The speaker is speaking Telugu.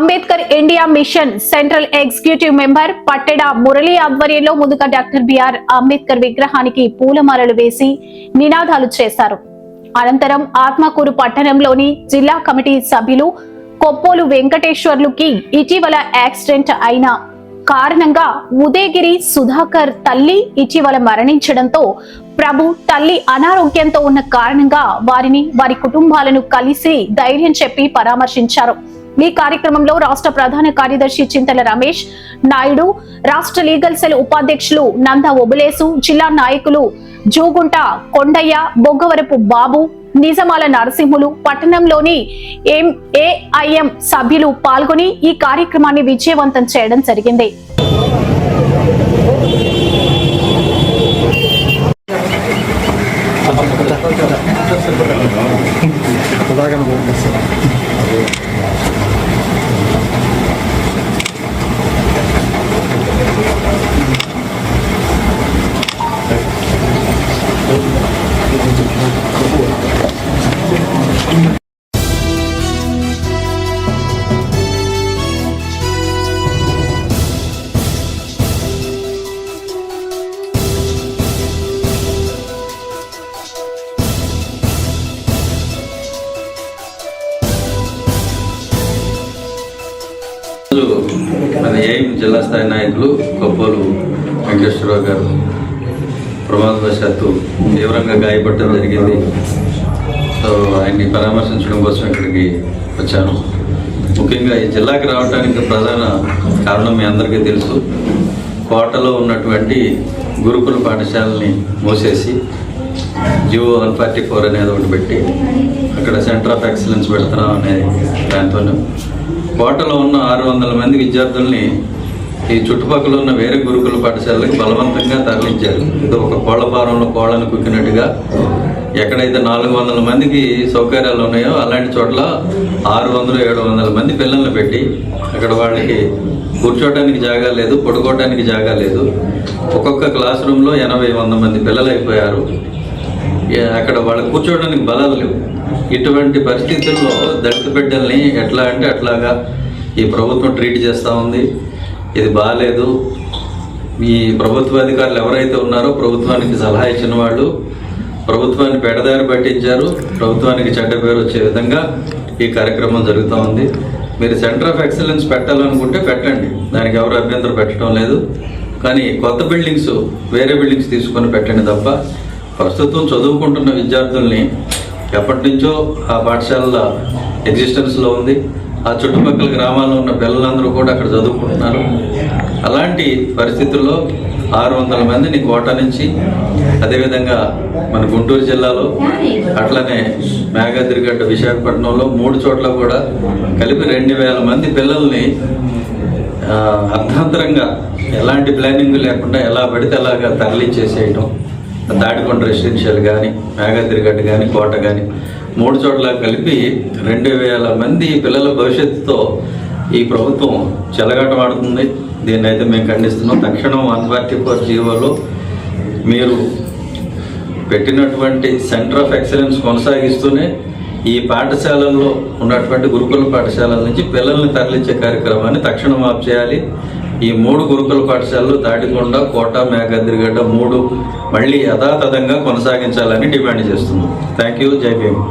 Ambedkar India Mission central executive member Patteda Murali ఆధ్వర్యంలో ముందుగా డాక్టర్ బిఆర్ అంబేద్కర్ విగ్రహానికి పూలమాలలు వేసి నినాదాలు చేశారు. అనంతరం ఆత్మకూరు పట్టణంలోని జిల్లా కమిటీ సభ్యులు కొప్పోలు వెంకటేశ్వర్లుకి ఇటీవల యాక్సిడెంట్ అయిన కారణంగా ఉదయగిరి సుధాకర్ తల్లి ఇటీవల మరణించడంతో ప్రభు తల్లి అనారోగ్యంతో ఉన్న కారణంగా వారిని వారి కుటుంబాలను కలిసి ధైర్యం చెప్పి పరామర్శించారు. ఈ కార్యక్రమంలో రాష్ట్ర ప్రధాన కార్యదర్శి చింతల రమేష్ నాయుడు, రాష్ట్ర లీగల్ సెల్ ఉపాధ్యక్షులు నంద ఒబులేసు, జిల్లా నాయకులు జూగుంట కొండయ్య, బొగ్గవరపు బాబు, నిజమాల నరసింహులు, పట్టణంలోని ఏఐఎం సభ్యులు పాల్గొని ఈ కార్యక్రమాన్ని విజయవంతం చేయడం జరిగింది. మన ఏఐఎం జిల్లా స్థాయి నాయకులు కొప్పోలు వెంకటేశ్వరరావు గారు ప్రమాదవశాత్తు తీవ్రంగా గాయపడటం జరిగింది. సో ఆయన్ని పరామర్శించడం కోసం ఇక్కడికి వచ్చాను. ముఖ్యంగా ఈ జిల్లాకి రావడానికి ప్రధాన కారణం మీ అందరికీ తెలుసు. కోటలో ఉన్నటువంటి గురుకుల పాఠశాలని మూసేసి జియో 144 అనేది ఒకటి పెట్టి అక్కడ సెంటర్ ఆఫ్ ఎక్సలెన్స్ పెడుతున్నాం అనే దాంతో కోటలో ఉన్న 600 మంది విద్యార్థుల్ని ఈ చుట్టుపక్కల ఉన్న వేరే గురుకుల పాఠశాలకి బలవంతంగా తరలించారు. ఇది ఒక కోళ్ల ఫారంలో కోళ్లను కుక్కినట్టుగా ఎక్కడైతే 400 మందికి సౌకర్యాలు ఉన్నాయో అలాంటి చోట్ల 600-700 మంది పిల్లల్ని పెట్టి అక్కడ వాళ్ళకి కూర్చోవడానికి జాగా లేదు, పడుకోవడానికి జాగా లేదు. ఒక్కొక్క క్లాస్ రూమ్లో 80-100 మంది పిల్లలు అయిపోయారు. అక్కడ వాళ్ళు కూర్చోవడానికి బలాలు లేవు. ఇటువంటి పరిస్థితుల్లో దళిత బిడ్డల్ని ఎట్లా అంటే అట్లాగా ఈ ప్రభుత్వం ట్రీట్ చేస్తూ ఉంది. ఇది బాగాలేదు. ఈ ప్రభుత్వ అధికారులు ఎవరైతే ఉన్నారో ప్రభుత్వానికి సలహా ఇచ్చిన వాళ్ళు ప్రభుత్వాన్ని పెడదారి పట్టించారు. ప్రభుత్వానికి చెడ్డ పేరు వచ్చే విధంగా ఈ కార్యక్రమం జరుగుతూ ఉంది. మీరు సెంటర్ ఆఫ్ ఎక్సలెన్స్ పెట్టాలనుకుంటే పెట్టండి, దానికి ఎవరు అభ్యంతరం పెట్టడం లేదు. కానీ కొత్త బిల్డింగ్స్ వేరే బిల్డింగ్స్ తీసుకొని పెట్టండి తప్ప ప్రస్తుతం చదువుకుంటున్న విద్యార్థుల్ని ఎప్పటి నుంచో ఆ పాఠశాలల ఎగ్జిస్టెన్స్లో ఉంది. ఆ చుట్టుపక్కల గ్రామాల్లో ఉన్న పిల్లలందరూ కూడా అక్కడ చదువుకుంటున్నారు. అలాంటి పరిస్థితుల్లో 600 మందిని కోట నుంచి, అదేవిధంగా మన గుంటూరు జిల్లాలో, అట్లనే మేఘాద్రిగడ్డ విశాఖపట్నంలో 3 చోట్ల కూడా కలిపి 2000 మంది పిల్లల్ని అర్థాంతరంగా ఎలాంటి ప్లానింగ్ లేకుండా ఎలా పడితే అలాగా తరలించేసేయటం. తాడికొండ రెసిడెన్షియల్ కానీ, మేఘాద్రిగడ్డ కానీ, కోట కానీ 3 చోట్ల కలిపి 2000 మంది పిల్లల భవిష్యత్తుతో ఈ ప్రభుత్వం చెలగాటమాడుతుంది. దీన్ని అయితే మేము ఖండిస్తున్నాం. తక్షణం 144 జీవోలో మీరు పెట్టినటువంటి సెంటర్ ఆఫ్ ఎక్సలెన్స్ కొనసాగిస్తూనే ఈ పాఠశాలల్లో ఉన్నటువంటి గురుకుల పాఠశాలల నుంచి పిల్లల్ని తరలించే కార్యక్రమాన్ని తక్షణం ఆఫ్ చేయాలి. ఈ 3 గురుకుల పాఠశాలలు తాడికొండ, కోట, మేఘాద్రిగడ్డ 3 మళ్ళీ యథాతథంగా కొనసాగించాలని డిమాండ్ చేస్తున్నాం. Thank you. జై భీమ్.